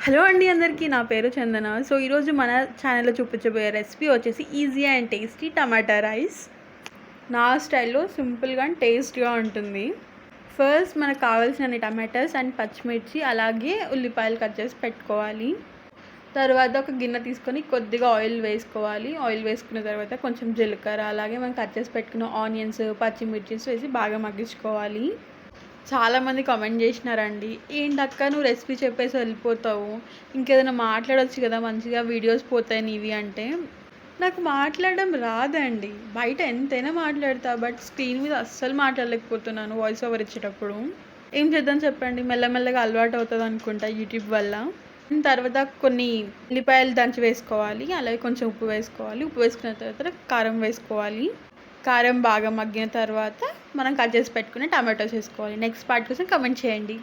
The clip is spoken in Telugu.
హలో అండి అందరికీ, నా పేరు చందన. సో ఈరోజు మన ఛానల్లో చూపించబోయే రెసిపీ వచ్చేసి easy and tasty tomato rice. నా స్టైల్లో సింపుల్గా అండ్ టేస్ట్గా ఉంటుంది. ఫస్ట్ మనకు కావాల్సిన టమాటాస్ అండ్ పచ్చిమిర్చి అలాగే ఉల్లిపాయలు కట్ చేసి పెట్టుకోవాలి. తర్వాత ఒక గిన్నె తీసుకొని కొద్దిగా ఆయిల్ వేసుకోవాలి. ఆయిల్ వేసుకున్న తర్వాత కొంచెం జీలకర్ర అలాగే మనం కట్ చేసి పెట్టుకున్న ఆనియన్స్ పచ్చిమిర్చిస్ వేసి బాగా మగ్గించుకోవాలి. చాలామంది కామెంట్ చేసినారండి, ఏంటక్క నువ్వు రెసిపీ చెప్పేసి వెళ్ళిపోతావు, ఇంకేదైనా మాట్లాడవచ్చు కదా, మంచిగా వీడియోస్ పోతాయి నీవి అంటే. నాకు మాట్లాడడం రాదండి, బయట ఎంతైనా మాట్లాడతా, బట్ స్క్రీన్ మీద అస్సలు మాట్లాడలేకపోతున్నాను వాయిస్ ఓవర్ ఇచ్చేటప్పుడు. ఏం చేద్దాం చెప్పండి, మెల్లమెల్లగా అలవాటు అవుతుంది అనుకుంటా యూట్యూబ్ వల్ల. తర్వాత కొన్ని ఉల్లిపాయలు దంచి వేసుకోవాలి, అలాగే కొంచెం ఉప్పు వేసుకోవాలి. ఉప్పు వేసుకున్న తర్వాత కారం వేసుకోవాలి. కారం బాగా మగ్గిన తర్వాత మనం కట్ చేసి పెట్టుకుని టమాటోస్ వేసుకోవాలి. నెక్స్ట్ పార్ట్ కోసం కమెంట్ చేయండి.